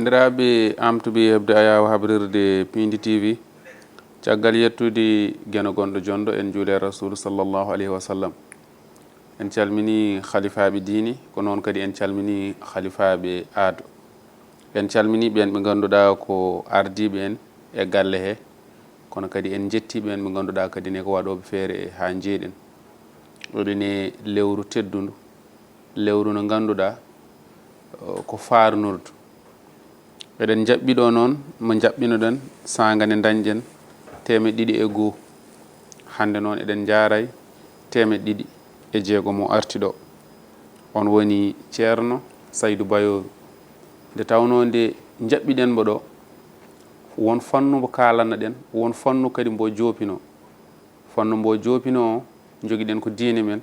bandiraɓe amtuɓe hebde ayawa habrirde Pindi TV caggal yettude geno gonɗo jondo en juule rasul sallallahu alaihi wasallam en calmini khalifaɓe diini ko noon kadi en calmini khalifaɓe aado en calmini ɓen ɓe ganduɗa ko ardiɓe en e galle he kono kadi en jettiɓe en ɓe ganduɗa kadi ne ko waɗoɓe feere ha jeeɗen oɗone lewru teddundu lewru no ganduɗa ko farnurdu eɗen jaɓɓiɗo noon mo jaɓɓinoɗen sagane dañƴen 200 hande noon eɗen jaaray 206 mo artiɗo on woni ceerno Saydou Bayoru nde tawno nde jaɓɓiɗen mbo ɗo won fannu mo kalanno ɗen won fannu kadi mbo jopino fannu mbo jopino o joguiɗen ko diine men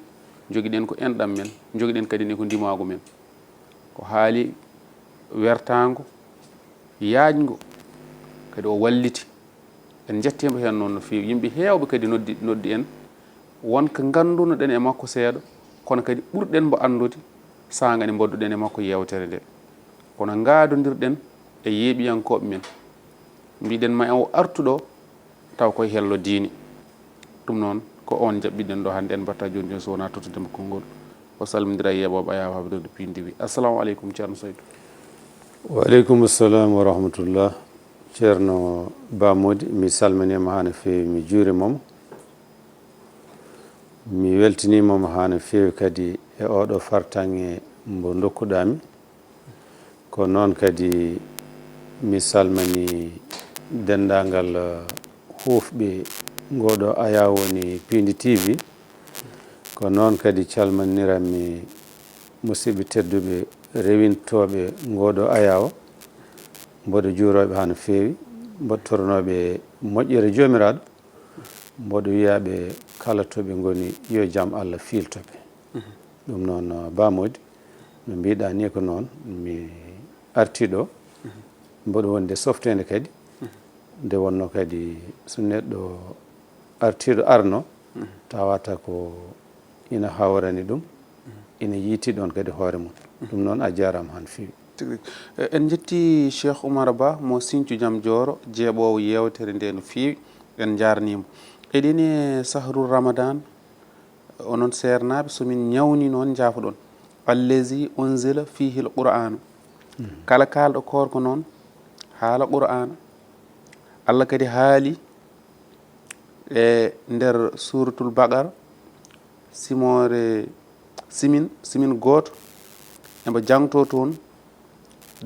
joguiɗen ko enɗam men joguiɗen kadi ne ko ndimagu men ko haali wertago yaajgo kadi o walliti en jettimo hen noon no fewi yimɓe hewɓe kadi noddi en wonko gandunoɗen e makko seeɗa kono kadi ɓurɗen mbo andude sagane bodduɗen e makko yewtere nde kono gadodirɗen e yeeɓiyankoɓe men mbiɗen ma o artuɗo taw koye hello diini ɗum noon ko on jaɓɓiɗen ɗo hande en mbatta joni joni so wona tottudema konngol o salmodira e yeɓoɓe ayawa habdude Pindi TV assalamu aleykum ceerno Saydou. Waaleykum assalam wa rahmatullah. Ceerno Bamodi mi salminima ha no fewi mi juurimamo mi weltinimamo ha no fewi kadi e oɗo fartange mbo dokkuɗami ko noon kadi mi salmini dendagal hufɓe ngoɗo aya woni Pindi TV ko noon kadi calminiranmi musidɓe tedduɓe rewintoɓe ngoɗo ayawa mboɗo juuroɓe ha no fewi mboɗo tornoɓe moƴƴere jomiraɗo mboɗo wiyaɓe kala toɓe goni yo jaam Allah filtoɓe ɗum noon Bamodi no mbiɗa ni ko noon mi artiɗo mboɗo wonde softede kadi nde wonno kadi so neɗɗo artiɗo arno tawata ko ina hawrani ɗum ina yiiti ɗon kadi hoore mum ɗum noon a jarama han fewi en jetti Cheikh Oumar Ba mo Sinthiou Diam Dioro jeeɓowo yewtere nde no fewi en jarnimo eɗeni sahru Ramadan onon sernaɓe somin ñawni noon jaafoɗon allazi unzila fihi l qur'anu kala kalɗo korko noon haala qur'ana Allah kadi haali e nder suratul Baqara simin goto embo jangto toon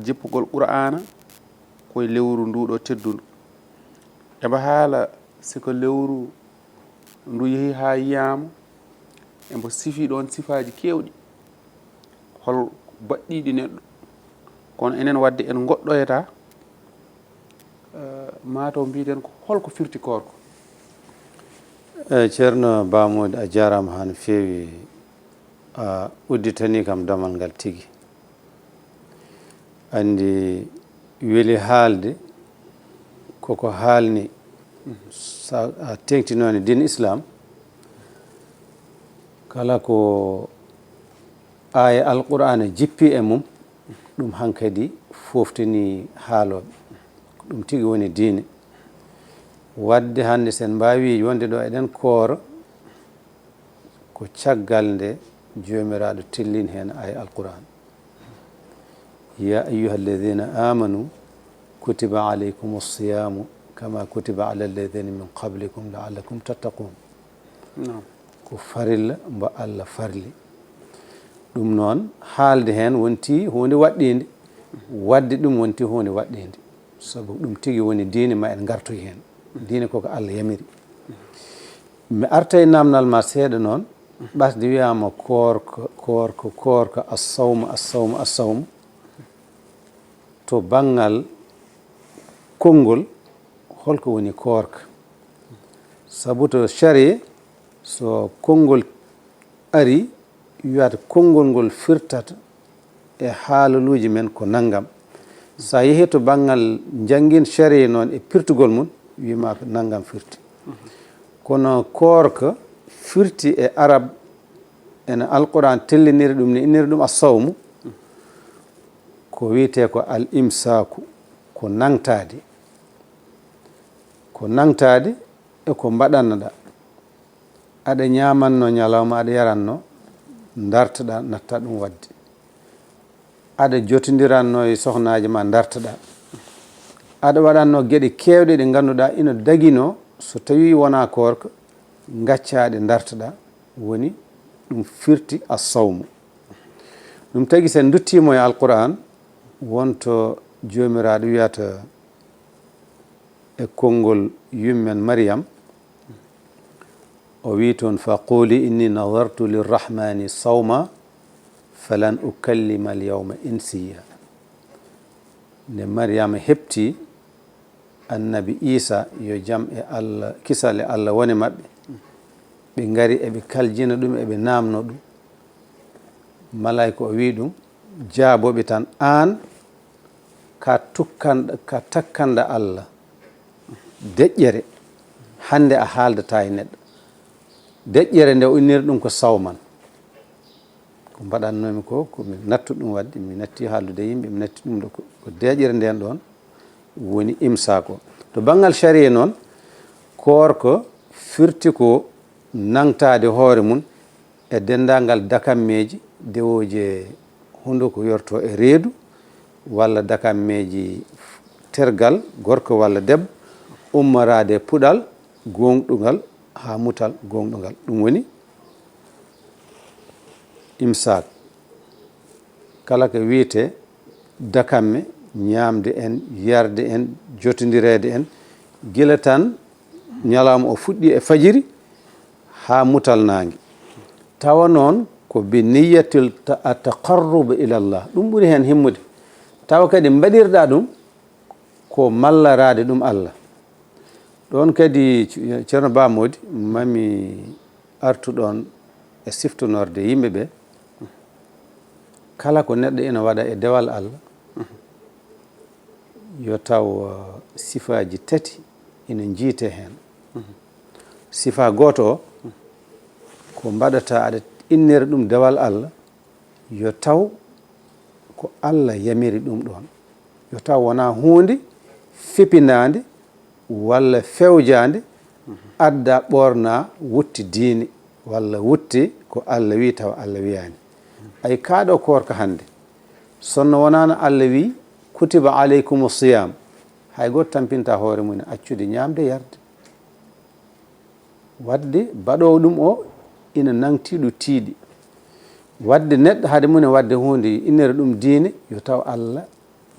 jippugol qur'ana koye lewru nduɗo teddundu embo haala siko lewru ndu yeehi ha yiyama embo sifi ɗon sifaji kewɗi hol baɗɗiɗi neɗɗo kono enen wadde en goɗɗoyata mataw mbiɗen ko holko firti korko. Ceerno Bamodi a jarama ha no fewi a udditani kam damal ngal tigui andi weeli haalde koko haalni sa a tengtinoni din islam kala ko aya alqur'ana jippi e mum ɗum hankadi foftini haaloɓe ɗum tigui woni diine wadde hande sen mbawi wonde ɗo eɗen koora ko caggal nde jomiraɗo tellin hen aya alqur'an ya ayuha alladina amanu kutiba alaykum alsiyamu kama kutiba ala alladina min qablikum laallakum tattaqun ko farilla mbo Allah farli ɗum noon haalde hen wonti hunde waɗɗinde wadde ɗum wonti hunde waɗɗinde saabu ɗum tigui woni diine ma en gartoy hen diine koko Allah yamiri mi arta e namdal ma seeɗa noon ɓasde wiyama korko assawmu to banggal konngol holko woni korka saabu to sharia so konngol ari wiyata konngol ngol firtata e haalaluji men ko naggam sa yeehi to banggal jangguin sharia noon e pirtugol mum wima ko naggam firti kono korka firti e arab ene alquran telliniri ɗum ne inniri ɗum assawmu ko wiyete ko al imsaku ko nangtade e ko mbaɗannoɗa aɗa ñamanno ñalawma aɗa yaranno dartoɗa natta ɗum wadde aɗa jotidiranno e sohnaji ma dartoɗa aɗa waɗanno gueɗe kewɗe ɗe ganduɗa ina daguino so tawi wona korka gaccaɗe dartoɗa woni ɗum firti assawmu ɗum tagui sen duttimo e alquran wonto jomiraɗo wiyata e konngol yummen Maryam o wi toon fa quli inni nadartu lirrahmani sawma falan ukallima alyawma insiya nde Maryama hepti annabi Isa yo jaam e Allah kisal e Allah woni mabɓe ɓe gari eɓe kaljina ɗum eɓe namno ɗum malayika o wi ɗum jaaboɓe tan an ka takkanɗa Allah deƴƴere hande a haaldata e neɗɗo deƴƴere nde o inniri ɗum ko sawman ko mbaɗannomi ko komi nattu ɗum wadde mi natti haaldude yimɓe mi natti ɗum ɗo ko deƴƴere nden ɗon woni imsa ko to banggal sharia noon korko firti ko nangtade hoore mum e dendagal dakammeji dewoje hunduko yorto e reedu walla dakammeji tergal gorko walla debbo ummarade puɗal gonɗugal ha mutal gonɗugal ɗum woni imsak kala ko wiyete dakamme ñamde en yarde en jotodirede en gila tan ñalawma o fuɗɗi e fajiri ha mutal nangue tawa noon ko bi niyatil taqarrub ila Allah ɗum ɓuuri hen himmude tawa kadi mbaɗirɗa ɗum ko mallarade ɗum Allah ɗon kadi ceerno Ba Mody mami artu ɗon e siftonorde yimɓeɓe kala ko neɗɗo ina waɗa e dewal Allah yo taw sifaji tati ina jiite hen sifa goto o ko mbaɗata aɗa innira ɗum dewal Allah yo taw ko Allah yamiri ɗum ɗon yo taw wona hunde fipinade walla fewjade adda ɓorna wutti diine walla wutti ko Allah wi taw Allah wiyani ay kaɗo korka hande sonno wonano Allah wi kutiba aleykum siyam hay goto tampinta hoore mum accude ñamde yarde wadde baɗowo ɗum o ina nangtiɗo tiiɗi wadde neɗɗo haade mune wadde hunde innere ɗum diine yo taw Allah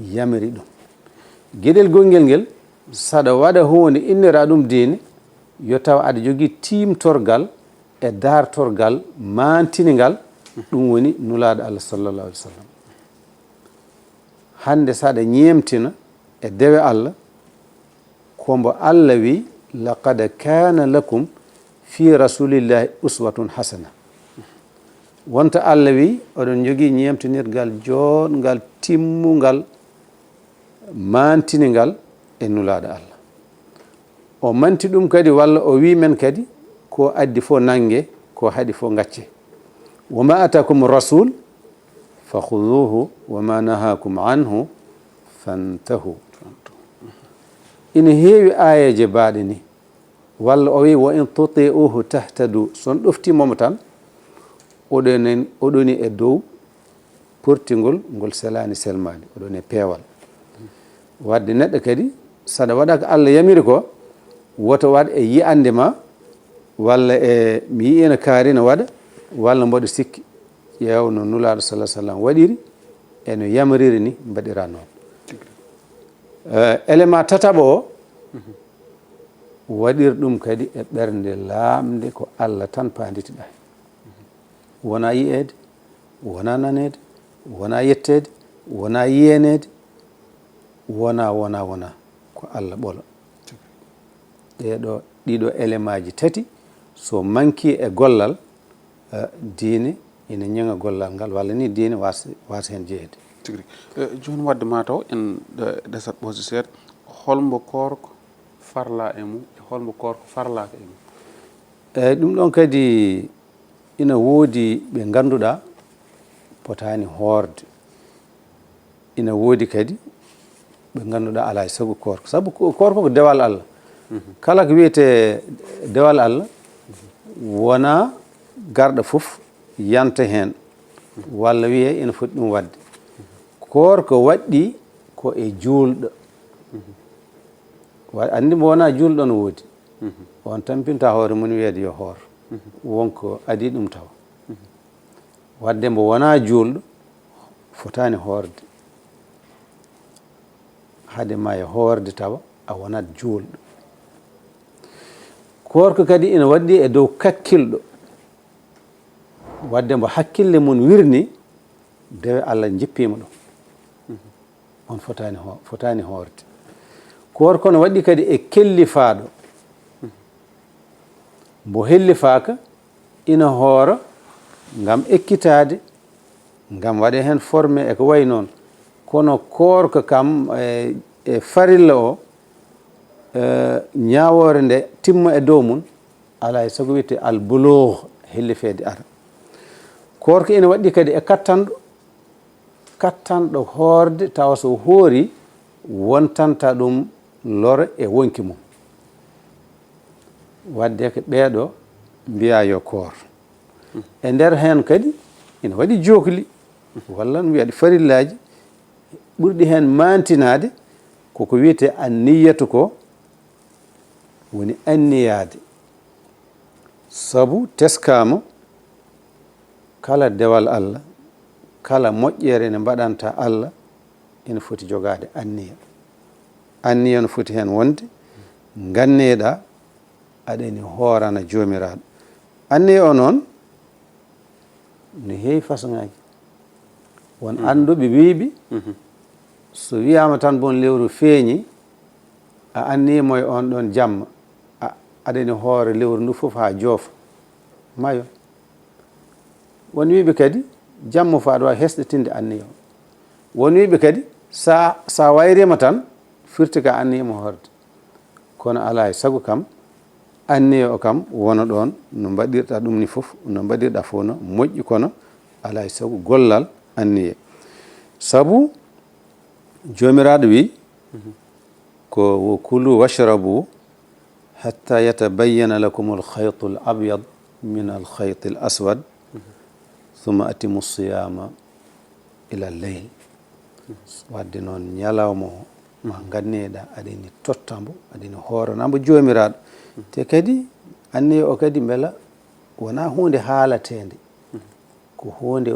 yamiri ɗum gueɗel gonguel ngel saɗa waɗa hunde innera ɗum diine yo taw aɗa jogui timtorgal e dartorgal mantinigal ɗum woni nulaɗo Allah sallallah alih w sallam hande saɗa ñemtina e dewe Allah kombo Allah wi laqad kana lakum fi rasulillahi uswatun hasana wonta Allah wi oɗon jogui ñemtinirgal joɗgal timmugal mantinigal e nulaɗo Allah o manti ɗum kadi walla o wi men kadi ko addi fo nangue ko haɗi fo gacce wama atakum rasul fa khuduhu wama nahakum anhu fantahu ina heewi ayeje baaɗe ni walla o wi wa in tuti'uhu tahtadu son ɗoftimomo tan oɗoni e dow portingol ngol selani selmani oɗon e peewal wadde neɗɗo kadi saɗa waɗa ko Allah yamiri ko woto waɗ e yiyande ma walla e mi yi ene kaari no waɗa walla mboɗo sikki ƴeew no nulaɗo salah sallam waɗiri eno yamiriri ni mbaɗira noon élément tataɓo o waɗir ɗum kadi e ɓernde laamde ko Allah tan panditiɗa wona yiyede wona nanede wona yettede wona yiyenede wona ko Allah ɓolo ɗiɗo élément ji tati so manki e gollal diine ina ñaga gollal ngal walla ni diine wasa hen jeeyede tigui joni wadde mataw en ɗesat ɓoose seeɗa holmbo korko farla e mum e holmbo korko farlaka e mum eyyi ɗum ɗon kadi ina woodi ɓe ganduɗa potani hoorde ina woodi kadi ɓe ngannduɗaa alaa e sago koorko sabu koorko ko dewal Allah kala ko wiyete dewal Allah wona garɗo fof yanta heen walla wiye ina foti ɗum waɗde koorko waɗɗi ko e juulɗo anndi mo wonaa juulɗo no woodi on tampinta hoore mum wiyeede yo hoor wonko adi ɗum tawa wadde mbo wonaa juulɗo fotaani hoorde hade ma e hoorde tawa a wonat juulɗo koorko kadi ina waɗɗi e dow kakkilɗo wadde mbo hakkille mum wirni dewe Allah jippiima ɗum on fotaani hoorde koorko no waɗɗi kadi e kellifaaɗo mbo hellifaaka ina hoora ngam ekkitaade ngam waɗe heen formé e ko wayi noon kono koorko kam e farilla o ñaawoore nde timma e dow mum alaa e sago wiyete albulugh hellifeede ara koorko ina waɗɗi kadi e kattanɗo hoorde tawa so hoori wontanta ɗum lore e wonki mum wadde ko ɓeeɗo mbiya yo koor e nder heen kadi ina waɗi jookli walla no wiyaɗi farillaaji ɓurɗi heen maantinaade koko wiyete anniyatu ko woni anniyaade sabu teskaama kala dewal Allah kala moƴƴere nde mbaɗanta Allah ina foti jogaade anniya no foti heen wonde nganneeɗa aɗani hoorana joomiraaɗo anniya o noon no heewi façon ŋaaji won annduɓe wiiɓi so wiyaama tan bon lewru feeñi a annimo e on ɗon jamma aɗani hoore lewru ndu fof haa joofa mayo won wiiɓe kadi jamma fo aɗa wawi hesɗitinde anniya o won wiiɓe kadi sa wayrima tan firti ka anniyimo hoorde kono alaa e sago kam anniya o kam wona ɗon no mbaɗirɗa ɗum ni fof no mbaɗirɗa fof no moƴƴi kono alaa e sago gollal anniya sabu joomiraaɗo wi ko wo kulu washrabu hatta yatabayyana lakum alkhaytu al abyad min alkhayti al aswad thumma atimu siyama ila lleyl wadde noon ñalawma o ma ganneeɗa aɗani tottambo aɗani hooranambo joomiraaɗo te kadi anniya o kadi mbela wona hunde haalatede ko hunde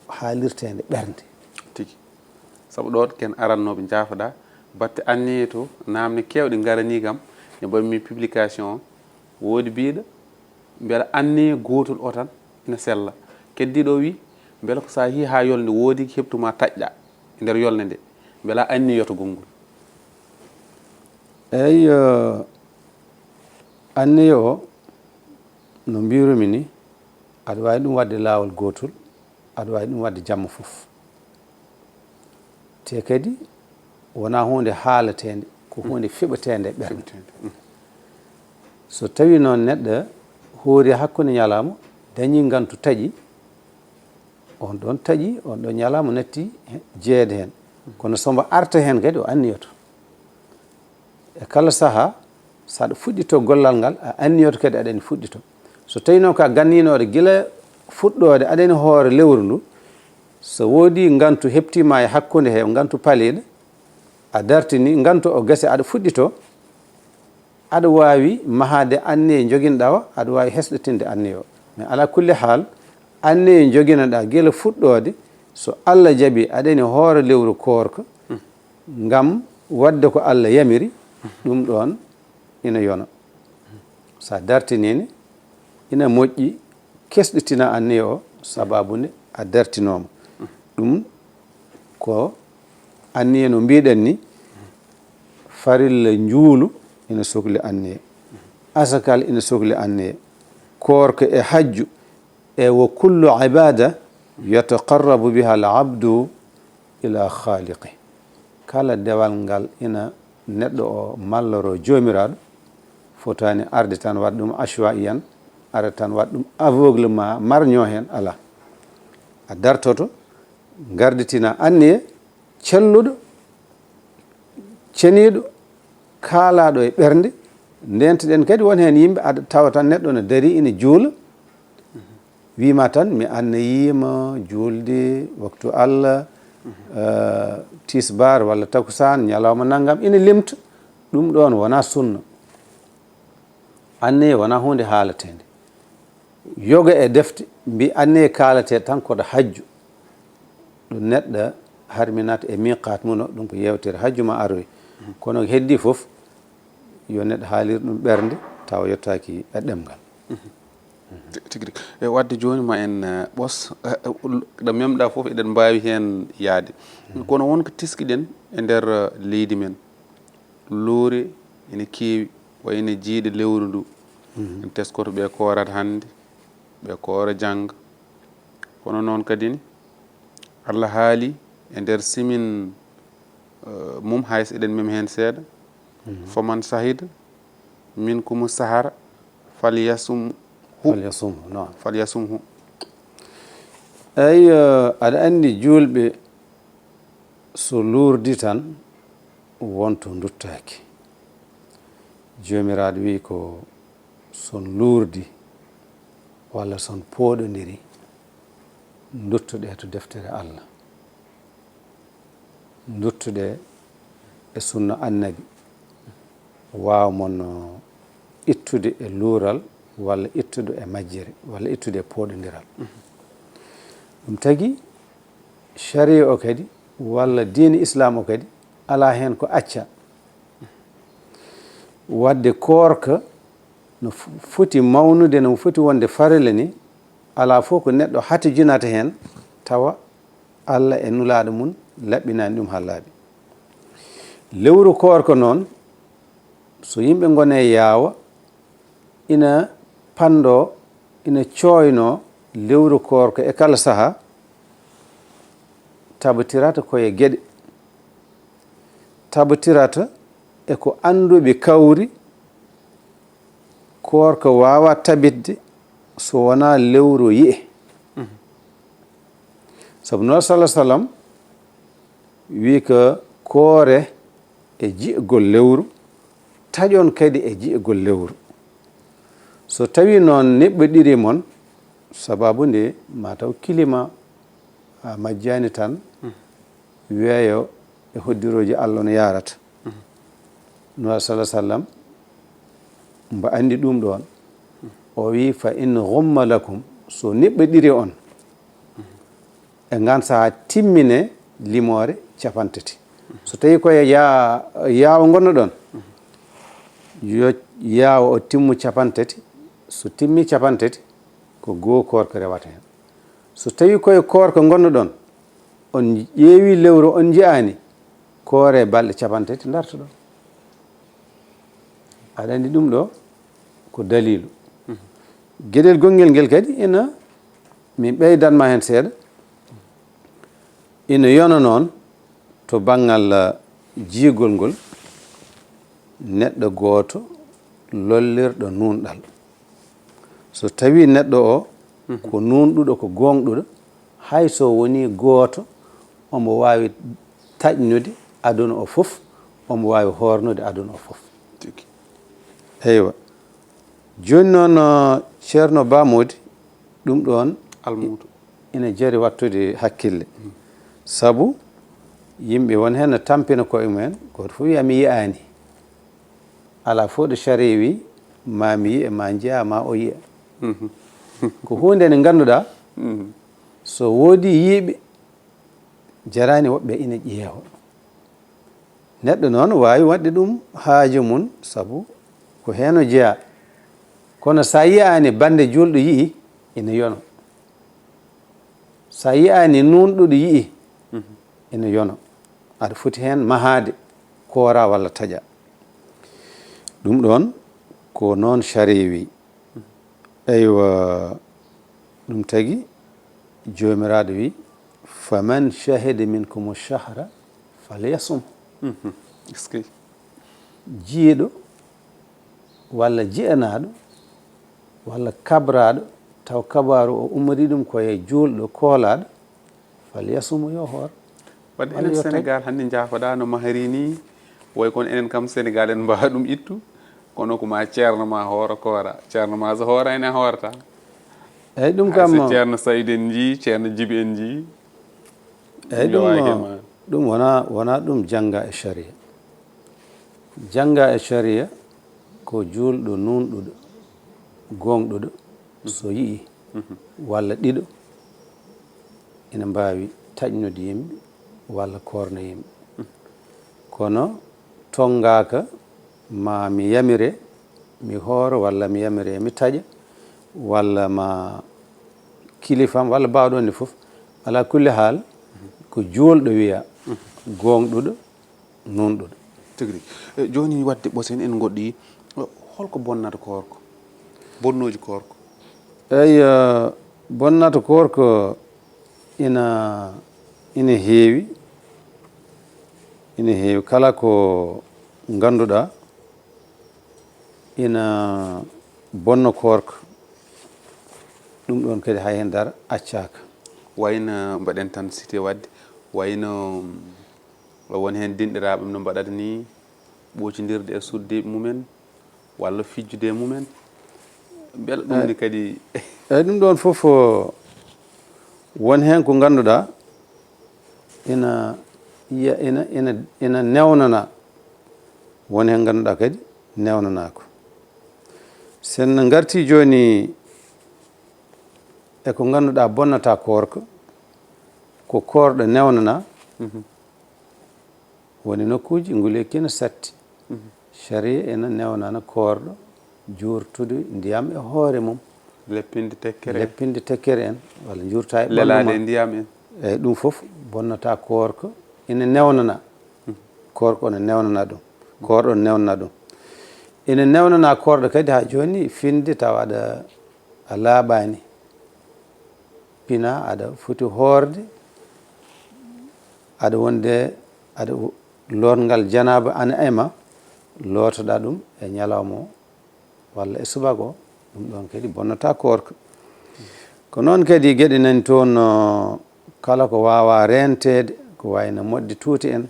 haalirtede ɓernde tigi sabu ɗo ken arannoɓe jaafoɗa batte anniye to namde kewɗe garani kam ne mbammi publication o woodi biiɗo mbela anniye gotol o tan ina sella keddiɗo wi mbela ko sa hi ha yolde woodi heɓtuma taƴƴa e nder yolde nde mbela anniyoto gongol eyi anniya o no mbirumi ni aɗa wawi ɗum wadde laawol gotol aɗa wawi ɗum wadde jamma fof te kadi wona hunde haalatede ko hunde fiɓatede ɓernde so tawi noon neɗɗo hoori hakkude ñalama dañi ngantu taƴi on ɗon taƴi on ɗon ñalama natti jeede hen kono sombo arta hen kadi o anniyoto e kala saaha saɗa fuɗɗito gollal ngal a anniyoto kadi aɗani fuɗɗito so tawi noon ka ganninoɗo gila fuɗɗode aɗani hoore lewru ndu so woodi ngantu heptima e hakkude he ngantu paliɗo a dartini ngantu o gasi aɗa fuɗɗito aɗa wawi mahade anniye joguinoɗa o aɗa wawi hesɗitinde anniye o mais ala kulli haal anniye joguinoɗa gila fuɗɗode so Allah jaaɓi aɗani hoore lewru koorko ngam wadde ko Allah yamiri ɗum ɗon ina yona sa dartinini ina moƴƴi kesɗitina anniye o sababude a dartinoma ɗum ko anniye no mbiɗen ni farilla njuulu ina sohli anniye asakal ina sohli anniye koorko e hajju e wo kullu ibada yataqarrabu biha al abdu ila khaliqi kala dewal ngal ina neɗɗo o malloro joomiraɗo fotani arde tan waɗa ɗum achwa iyan ara tan waɗa ɗum aveuglement marño hen ala a dartoto garditina anniye celluɗo ceniiɗo kaalaɗo e ɓernde ndentaɗen kadi won heen yimɓe aɗa tawa tan neɗɗo ne dari ina juula wima tan mi annayima juulde waktu Allah tisbar walla takusan ñalawma naggam ina limta ɗum ɗon wona sunna annaye wona hunde haalatede yoga e defte mbi annaye kaalate tan koɗo hajju ɗum neɗɗo harminata e miqat muno ɗum ko yewtere hajju ma aroy kono heddi fof yo neɗɗo haalir ɗum ɓernde tawa yettaki e ɗemgal tigi e wadde joni ma en ɓos ɗo memɗa fof eɗen mbawi hen yaade kono wonko teskiɗen e nder leydi men loore ene keewi wayno jiiɗe lewru ndu en teskoto ɓe korat hannde ɓe koora jangga kono noon kadi ni Allah haali e nder simin mum hayso eɗen mem hen seeɗa faman sahida min kumu sahara falyasumhu eyi aɗa anndi julɓe so luurdi tan wonto duttaki jomiraɗo wi ko son luurdi walla son pooɗodiri duttuɗe to deftere Allah duttuɗe e sunna annabi wawa mon ittude e luural walla ittude e majjere walla ittude e pooɗodiral ɗum tagi sharia o kadi walla diine islam o kadi ala hen ko acca wadde koorka no foti mawnude no foti wonde farele ni ala fof ko neɗɗo hati junata hen tawa Allah e nulaɗo mum laɓɓinani ɗum ha laaɓi lewru koorka noon so yimɓe gone yaawa ina pando ina coyno lewru koorka e kala saaha tabatirata koye gueɗe tabatirata e ko anduɓe kawri koorka wawa tabitde so wona lewru yi'e sabu no sallah sallam wi ko koore e ji'gol lewru taƴon kadi e ji'gol lewru so tawi noon neɓɓoɗiri moon sababu nde mataw kilima majjani tan weeyo e hoddiroji Allah no yarata no sallah sallam mbo andi ɗum ɗon o wi fa in ghumma lakum so neɓɓoɗiri on e ngan saha timmine limore capantati so tawi koye yaawa gonno ɗon yo yaawa o timmu capantati so timmi capantati ko goo koorka rewata hen so tawi koye koorka gonno ɗon on ƴeewi lewru on jiyani koore balɗe capantati darta ɗon aɗa andi ɗum ɗo ko dalilu gueɗel gonguel nguel kadi ina min ɓeydanma hen seeɗa ina yona noon to banggal jiigol ngol neɗɗo gooto lollirɗo nunɗal so tawi neɗɗo o ko nunɗuɗo ko gonɗuɗo hay so woni gooto omo wawi taƴnude aduna o fof omo wawi hornude aduna o fof eywa joni noon ceerno Bamodi ɗum ɗon almudo ina jari wattude hakkille sabu yimɓe won hen no tampina koye mumen goto fof wiya mi yiyani ala fof ɗo sharia wi ma mi yiya ma jeeya ma o yiya ko hunde nde ganduɗa so woodi yiiɓe jarani woɓɓe ina ƴeewa neɗɗo noon wawi wadde ɗum haaju mum sabu ko heno jeeya kono sa yiyani bande julɗo yii ina yono sa yiyani nunɗuɗo yii ina yono aɗa foti hen mahade koora walla taƴa ɗum ɗon ko noon sharia wi eywa ɗum tagi jomiraɗo wi faman shahida minkum shahra falyasum jiiɗo walla jiyanaɗo walla kabraɗo taw kabaru o ummori ɗum koye julɗo koolaɗo falyasumu yo hoor wadde enen Sénégal hannde jaafoɗa no mahari ni way kono enen kam Sénégal en mbawa ɗum ittu kono ko ma ceerno ma hoora koora ceerno ma so hoora ene hoorata eyyi ɗum kam so ceerno Saydou en jii ceerno Djiby en jii eyyi ɗum wona ɗum jangga e sharia jangga e sharia ko julɗo nunɗuɗo gonɗuɗo so yii walla ɗiɗo ina mbawi taƴnude yimɓe walla korno yimɓe kono tongaka ma mi yamire mi hooro walla mi yamire mi taƴa walla ma kilifam walla bawɗon nde fof ala kulli haal ko julɗo wiya gonɗuɗo nunɗuɗo tigui joni wadde ɓosen en goɗɗi holko bonnata korko bonnoji korko eyyi bonnata korko ina heewi kala ko ganduɗa ina bonna korko ɗum ɗon kadi hay hen dara accaka wayno mbaɗen tan cité wadde wayno won hen dinɗiraɓe no mbaɗata ni ɓocodirde e suddiɓe mumen walla fijjude e mumen beele ɗum ni kadi eyyi ɗum ɗon foof won hen ko ganduɗa ina newnana won hen ganduɗa kadi newnanako sen garti joni eko ganduɗa bonnata korko ko korɗo newnana woni nokkuji nguleyki satti sharia ena newnana korɗo jurtude ndiyam e hoore mum leppinde tekkere en walla jurta e lelade ndiyam en eyyi ɗum foof bonnata korko ina newnana korko ne newnana ɗum korɗo ne newnana ɗum ina newnana korɗo kadi ha joni finde tawa a laaɓani pina aɗa foti hoorde aɗa wonde aɗa lotgal janaba ana ema lotoɗa ɗum e ñalawma o walla e subaka o ɗum ɗon kadi bonnata korko ko noon kadi gueɗe nani toon kala ko wawa rentede ko wayno moƴƴe tuuti en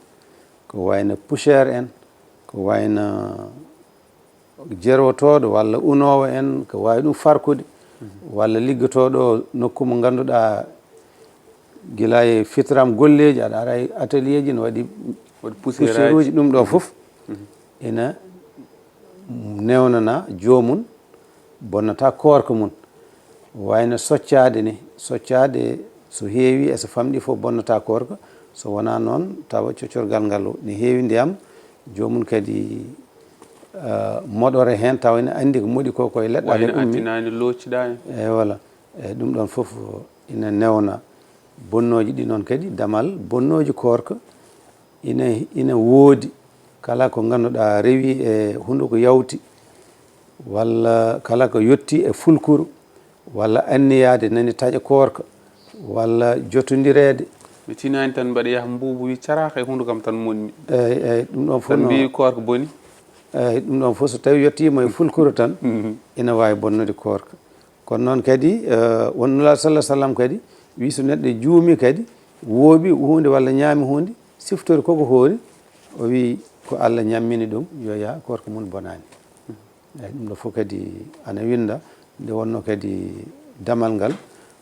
ko wayno poussiére en ko wayno jerotoɗo walla unowo en ko wawi ɗum farkude walla liggotoɗo nokku mo ganduɗa guila e fitram golleji aɗa ara e atelier ji ne waɗi poussiére uji ɗum ɗo foof ina newnana jomum bonnata korko mum wayno soccade ni soccade so heewi e so famɗi fof bonnata korko so wona noon tawa coccorgal ngal ne heewi ndiyam jomum kadi moɗore hen tawa ene andi ko moɗi ko koye leɗɗale ummi locciɗa en eyyi voilà eyyi ɗum ɗon foof ina newna bonnoji ɗi noon kadi damal bonnoji korko ina woodi kala ko ganduɗa rewi e hunde ko yawti walla kala ko yetti e fulkuru walla anniyade nani taƴa korka walla jotodirede mi tinani tan mbaɗa yaha mbubu wi caraka e hunde kam tan monni eyyi ɗum ɗon fof tan mbi korka boni eyyi ɗum ɗon fof so tawi yettima e fulkuru tan ina wawi bonnude korka kono noon kadi wonnula sallah sallam kadi wi so neɗɗo juumi kadi wooɓi hunde walla ñaami hunde siftore koko hoori o wi ko Allah ñammini ɗum yo yaa korka mum bonani eyyi ɗum ɗo fof kadi ana winda nde wonno kadi damal ngal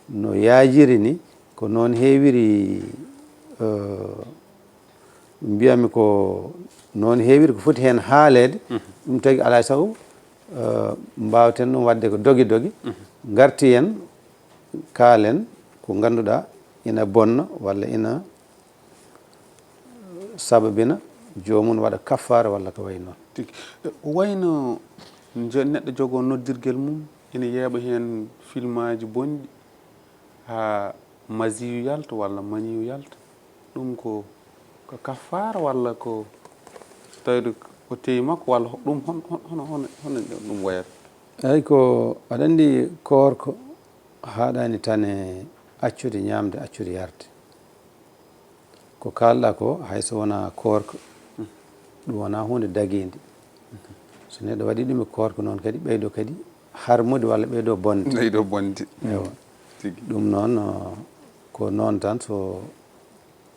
no yaajiri ni ko noon heewiri mbiyami ko noon heewiri ko foti hen haalede ɗum tagi alay saago mbawten ɗum wadde ko dogi dogi garti en kaalen ko ganduɗa ina bonna walla ina sababina jomum waɗa kaffara walla ko way noon tigi wayno neɗɗo jogo noddirguel mum ina yeeɓa hen film aji bonɗi ha masiyu yalta walla maniyu yalta ɗum ko kaffara walla ko tawde ko teyi makko walla ɗum hono ɗum wayata eyyi ko aɗa andi korko haɗani tan e accude ñamde accude yarde ko kalɗa ko hayso wona korko ɗum wona hunde daguide so neɗɗo waɗi ɗum e korko noon kadi ɓeydo kadi harmude walla ɓeydo bonde ɓeydo bonde ewa ɗum noon ko noon tan so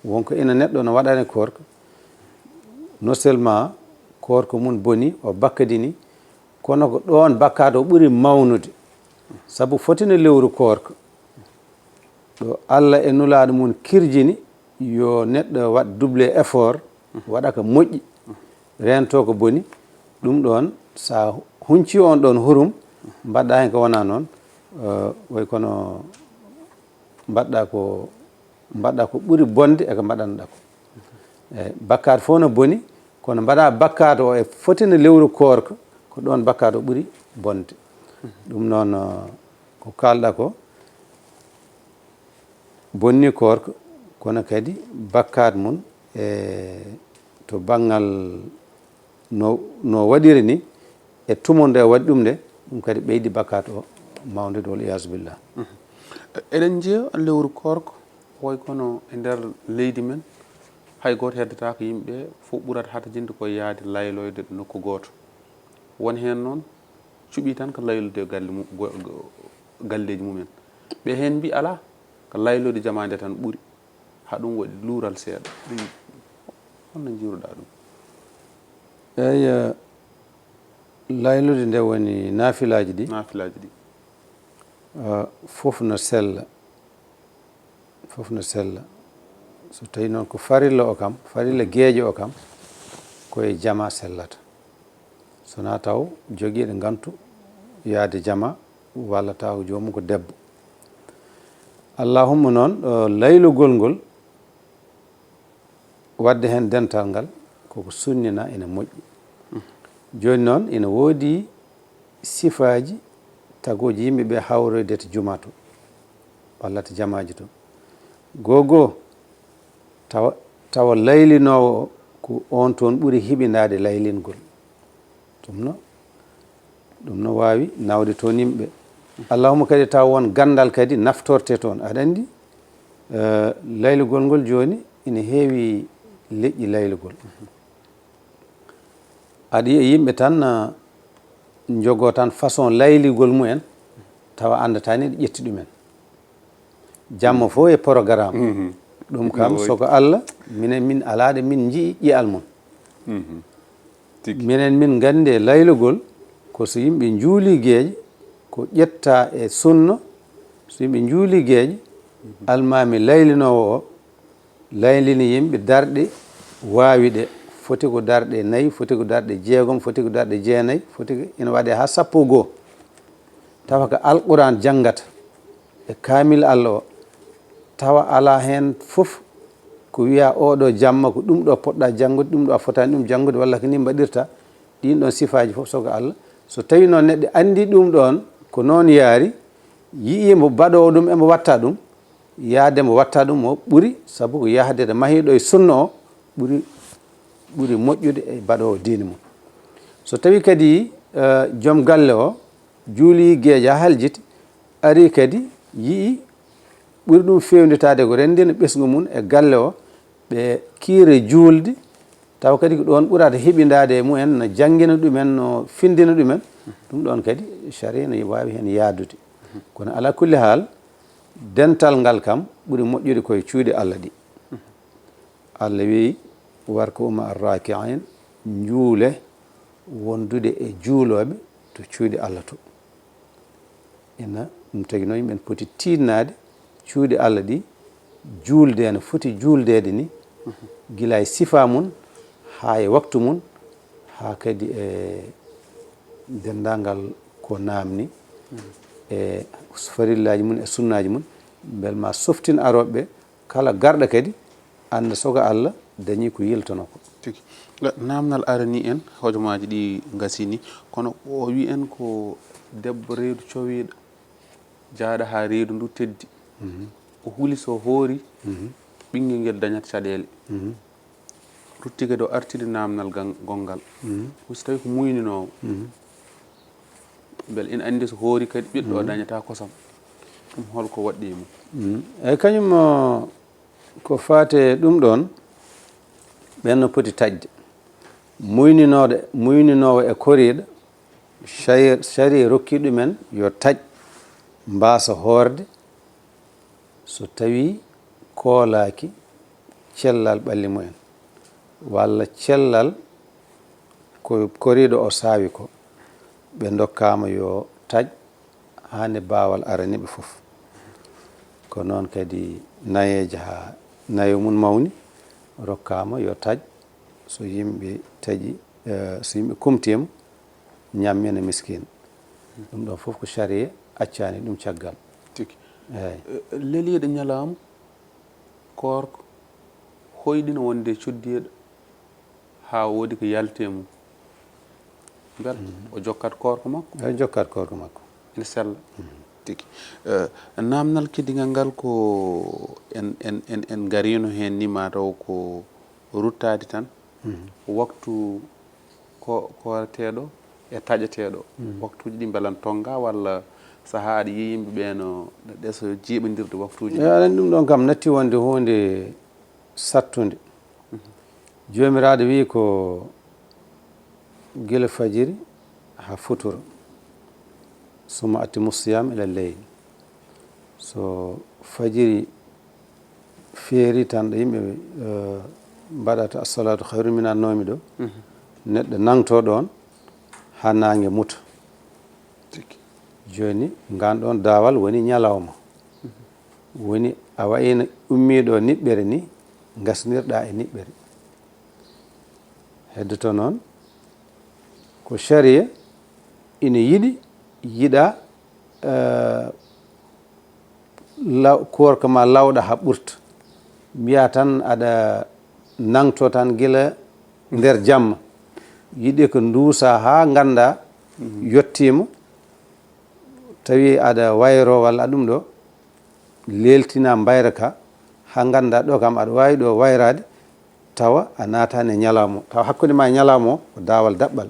wonko ina neɗɗo no waɗani korka non seulement korka mum boni o bakkadini kono ko ɗon bakkaade o ɓuri mawnude sabu fotino lewru korka ɗo Allah e nulaaɗo mum kirjini yo neɗɗo waɗ double effort waɗa ko moƴƴi rento ko boni ɗum ɗon sa hunci on ɗon hurum mbaɗɗa hen ko wona noon way kono mbaɗɗa ko ɓuri bonde e ko mbaɗanɗa ko eyi bakkaade fof no boni kono mbaɗa bakkaade o e fotino lewru korka ko ɗon bakkaade o ɓuri bonde ɗum noon ko kalɗa ko bonni korka kono kadi bakkaade mum e to banggal no waɗiri ni e tumo nde waɗi ɗum nde ɗum kadi ɓeydi bakkaade o mawde wal iyasu billah eɗen jeeya lewru korka way kono e nder leydi men hay goto heddata ko yimɓe fof ɓurata hatojinde koye yaade layloyde nokku goto won hen noon cuɓi tan ko laylude galleji mumen ɓe hen mbi ala ko laylude jamade tan ɓuuri ha ɗum waɗi luural seeɗa ɗum honno jiiruɗa ɗum eyi laylude nde woni nafilaji ɗi fof no sella so tawi noon ko farilla o kam farilla gueeƴo o kam koye jama sellata sona taw joguiɗo gantu yaade jama walla taw jomum ko debbo allahumma noon laylugol ngol wadde hen dental ngal koko sunnina ene moƴƴi joni noon ene woodi sifaji tagoji yimɓeɓe hawroyde to juma to walla to jamaji to gogo tawa laylinowo ko on toon ɓuuri hiɓinade laylingol ɗum no wawi nawde toon yimɓe allahuma kadi taw won gandal kadi naftorte toon aɗa andi laylugol ngol joni ina heewi leƴƴi laylugol aɗa yiya yimɓe tan jogo tan façon laylugol mumen tawa andatani ɗe ƴetti ɗumen jamma fof e programme ɗum kam soko Allah min alaɗe min jii ƴiyal mum minen min gandi e laylugol ko so yimɓe juuli gueeƴe ko ƴetta e sunna so yimɓe juuli gueeƴe almami laylinowo o laylini yimɓe darɗe wawiɗe foti ko darɗe 4 foti ko darɗe 6 foti ko darɗe 9 foti ko ina waɗe ha 12 tawa ko alquran janggata e kamil Allah o tawa ala hen fof ko wiya oɗo jamma ko ɗum ɗo poɗɗa janggude ɗum ɗo a fotani ɗum janggude walla ko ni mbaɗirta ɗin ɗon sifaji fof soko Allah so tawi noon neɗɗo andi ɗum ɗon ko noon yaari yii mo baɗowo ɗum emo watta ɗum yaade mo watta ɗum o ɓuuri saabu ko yahde ɗo mahiɗo e sunna o ɓuuri moƴƴude e baɗowo diine mum so tawi kadi joom galle o juuli gueeƴa haljiti ari kadi yii ɓuuri ɗum fewnitade ko rendino ɓesgu mum e galle o ɓe kiire juulde taw kadi ko ɗon ɓurata heɓidade e mumen no janggina ɗumen no findina ɗumen ɗum ɗon kadi sharia ne wawi hen yaadude kono ala kulli haal dental ngal kam ɓuuri moƴƴude koye cuuɗi Allah ɗi Allah wi warka uma arraki'in juule wondude e juuloɓe to cuuɗi Allah to ina ɗum tagi noon yimɓen poti tinnade cuuɗi Allah ɗi juulde no foti juuldede ni gila e sifa mum ha e waktu mum ha kadi e dendagal ko namni e farillaji mum e sunnaji mum bel ma softin aroɓe kala garɗo kadi anda sogo Allah dañi ko yiltono ko tigi namdal arani en hojomaji ɗi gasini kono o wi en ko debbo reedu cowiɗo jaaɗo ha reedu ndu teddi o huuli so hoori ɓinguel ngel dañat caɗele rutti kadi o artide namdal gongal so tawi ko muyninowo bel ina andi so hoori kadi ɓiɗɗo o dañata kosam ɗum holko waɗɗimo eyyi kañum ko fate ɗum ɗon ɓen no poti taƴde muyninowo e koriɗo sharia rokki ɗumen yo taƴ mbasa hoorde so tawi koolaaki cellal ɓalli mumen walla cellal ko koriiɗo o saawi ko ɓe dokkaama yo taj hande baawal araniɓe fof ko noon kadi nayeeje haa nayo mum mawni rokkaama yo taj so yimɓe taƴi so yimɓe kumtiyamo ñammina miskine ɗum ɗon fof ko caria accani ɗum caggal tigi eyi leliiɗo ñalaamu koorko hoyɗino wonde coddiiɗo haa woodi ko yalte mum mbela o jokkat koorko makko eyi jokkat koorko makko ene sella tigi namdal keddigal ngal ko en garino heen ni mataw ko ruttade tan waktu koreteɗo e taƴeteɗo waktuji ɗi belan tonga walla saha aɗa yi yimɓe ɓe no ɗeso jiiɓodirde waktuji aɗani ɗum ɗon kam natti wonde hunde sattude jomiraɗo wi ko gila fajiri ha futuro summa atimu siyam ila leyl so fajiri feeri tan ɗo yimɓe mbaɗata assalatu hayru min annawmi ɗo neɗɗo nangto ɗon ha nangue muta joni ngan ɗon daawal woni ñalawma woni a wayino ummiɗo niɓɓere ni gasnirɗa e niɓɓere heddoto noon ko sharia ina yiɗi yiɗa korka ma lawɗa ha ɓurta mbiya tan aɗa nangto tan gila nder jamma yiɗi ko duusa ha ganda yettima tawi aɗa wayro walla ɗum ɗo leltina mbayra ka ha ganda ɗo kam aɗa wawi ɗo wayrade tawa a natani e ñalawma tawa hakkude ma e ñalawma o ko dawal daɓɓal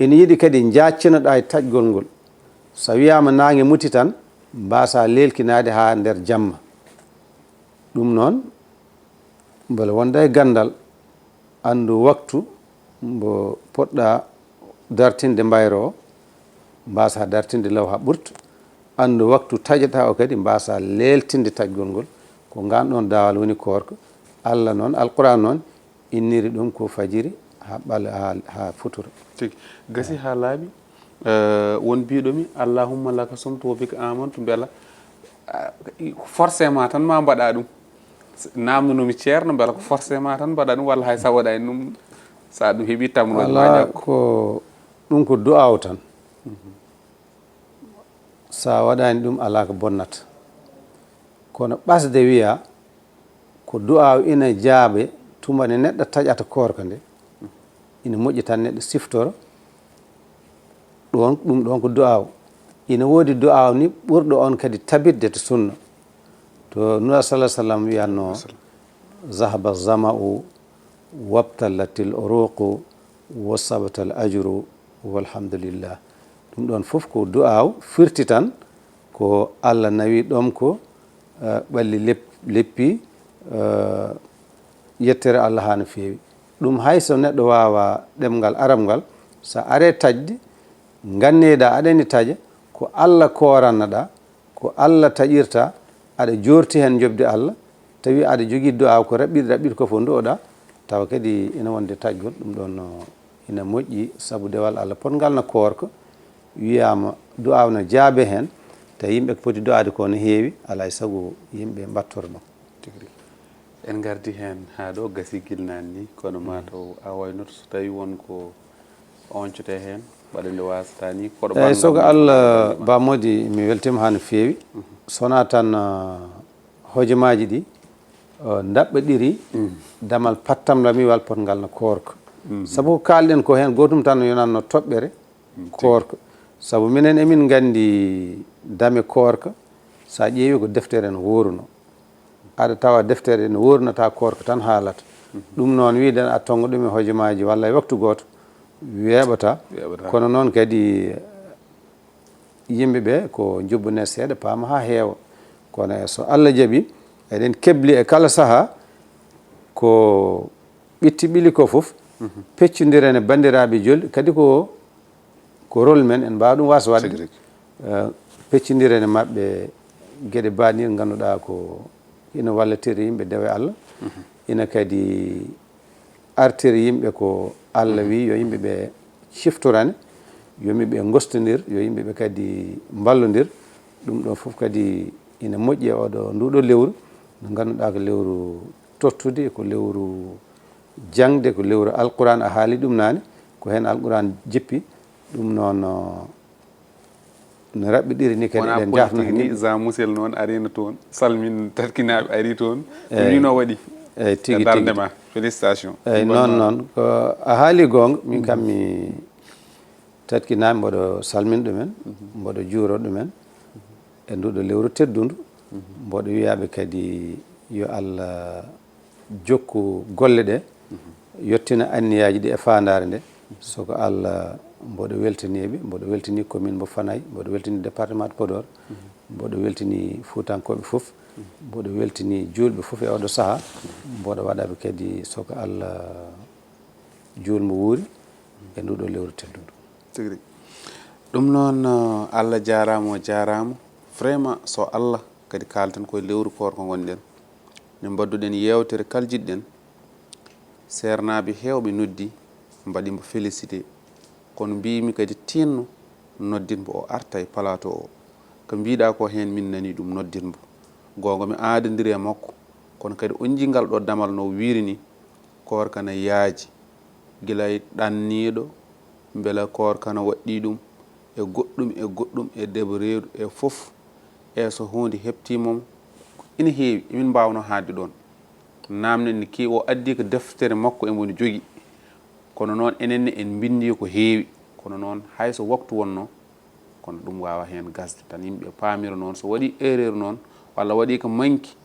ene yiɗi kadi jaccinoɗa e taƴgol ngol so wiyama nangue muti tan mbasa lelkinade ha nder jamma ɗum noon beele wonda e gandal andu waktu mbo poɗɗa dartinde mbayro o mbasa dartinde law ha ɓurta andu waktu taƴata o kadi mbasa leltinde taƴgol ngol ko ngan ɗon dawal woni korko Allah noon alquran noon inniri ɗum ko fajiri ha ɓala ha futuro tigi gasi ha laaɓi won mbiɗomi allahumma laka sumtu wa bika amantu beela forcément tan ma mbaɗa ɗum namdonomi ceerno beela ko forcément tan mbaɗa ɗum walla hay sa waɗa en ɗum sa ɗum heeɓi tamnoje ma wala ko ɗum ko du'aw tan sa waɗani ɗum ala ko bonnata kono ɓasde wiya ko du'aw ina jaabe tuma nde neɗɗo taƴata korka nde ina moƴƴi tan neɗɗo siftoro ɗon ɗum ɗon ko du'aw ina woodi du'aw ni ɓurɗo on kadi tabidde to sunna to nura sallah sallam wiyanno zahaba zama'u wabtallatil uruqu wa sabatal ajru walhamdulillah ɗum ɗon fof ko du'aw firti tan ko Allah nawi ɗom ko ɓalli leppi yettere Allah ha no feewi ɗum hayso neɗɗo wawa ɗemgal arabgal sa are taƴde ganneɗa aɗani taƴa ko Allah korannoɗa ko Allah taƴirta aɗa jorti hen jobde Allah tawi aɗa jogui du'aw ko raɓɓiɗi ko fof du'oɗa tawa kadi ina wonde taƴgol ɗum ɗon ina moƴƴi saabu dewal Allah potgal no korko wiyama du'aw no jaabe hen tawi yimɓe ko poti du'ade ko no heewi alay saago yimɓe mbattoro ɗum en gardi hen ha ɗo gasi guilnani ni kono mataw a waynoto so tawi wonko oncote hen ɓaɗande wasata ni koɗo eyyi sogo Allah bamodi mi weltima ha no feewi sona tan hojomaji ɗi dabɓaɗiri damal pattamlamiwal potgal no korko saabu ko kalɗen ko hen gotum tan yonanno toɓɓere korko saabu minen emin gandi dame korka sa ƴeewi ko deftere no woruno aɗa tawa deftere no worunata korka tan haalata ɗum noon wiiden a tonga ɗum e hojomaji walla e waktu goto weeɓata kono noon kadi yimɓeɓe ko jubbune seeɗa paama ha heewa kono so Allah jaaɓi eɗen kebli e kala saaha ko ɓitti ɓili ko foof peccodiren e bandiraɓe jolɗi kadi ko rôle men en mbawa ɗum wasa wadde peccodiren e mabɓe gueɗe baɗiniɗe ganduɗa ko ina wallitira yimɓe dewe Allah ina kadi artira yimɓe ko Allah wi yo yimɓe ɓe ciftorane yo yimɓe ɓe gostodir yo yimɓe ɓe kadi ballodir ɗum ɗon fof kadi ina moƴƴi e oɗo nduɗo lewru nde ganduɗa ko lewru tottude ko lewru jangde ko lewru alquran a haali ɗum nane ko hen alquran jippi ɗum noon no raɓɓiɗiri ni kadi eɗen jafno ni Jean Moussel noon arino toon salmin tatkinaɓe ari toon ɗumino waɗi eyyi tigui dardema félicitation eyyi noon ko a haali gonga min kam mi tatkinaɓe mboɗo salmin ɗumen mboɗo juuro ɗumen e nduɗo lewru teddundu mboɗo wiyaɓe kadi yo Allah jokku golle ɗe yettina anniyaji ɗi e fandare nde soko Allah mboɗo weltaniɓe mboɗo weltani commune mo Fanaye mboɗo weltani département de Podor mboɗo weltani Foutankoɓe foof mboɗo weltani julɓe foof e oɗo saaha mboɗo waɗaɓe kadi soko Allah julmo wuuri e nduɗo lewru teddundu tigui ɗum noon Allah jarama o jarama vraiment so Allah kadi kalten koye lewru koor ko gonɗen ne mbadduɗen yewtere kal jiɗɗen sernaɓe hewɓe noddi mbaɗimo félicité kono mbimi kadi tinno noddinmo o arta e plateau o ko mbiɗa ko hen min nani ɗum noddinmo gonga mi adodiri e makko kono kadi on jingal ɗo damal no wirini koor kana yaaji guilay ɗanniɗo beela koor kana waɗɗi ɗum e goɗɗum e debo reedu e foof e so hunde heptimom ina heewi emin mbawno hadde ɗon namnen ni ki o addi ko deftere makko e moni jogui kono noon enenne en bindi ko heewi kono noon hayso waktu wonno kono ɗum wawa hen gasde tan yimɓe paamira noon so waɗi erreur noon walla waɗi ko manki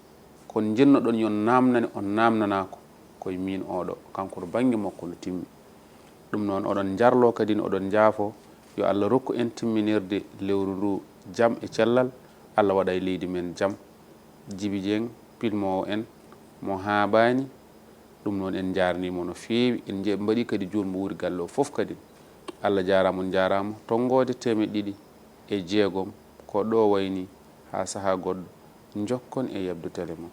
kon jinnoɗon yon namnane on namnanako koye min oɗo kanko to banggue makko no timmi ɗum noon oɗon jarlo kadi oɗon jaafo yo Allah rokku en timminirde lewru ndu jaam e cellal Allah waɗa e leydi men jaam Djiby Dieng pilmowo en mo haabani ɗum noon en jarnimo no feewi en mbaɗi kadi julmo wuuri galle o foof kadi Allah jarama on jarama tonggode 106 ko ɗo wayni ha saaha goɗɗo jokkon e yebde télé mo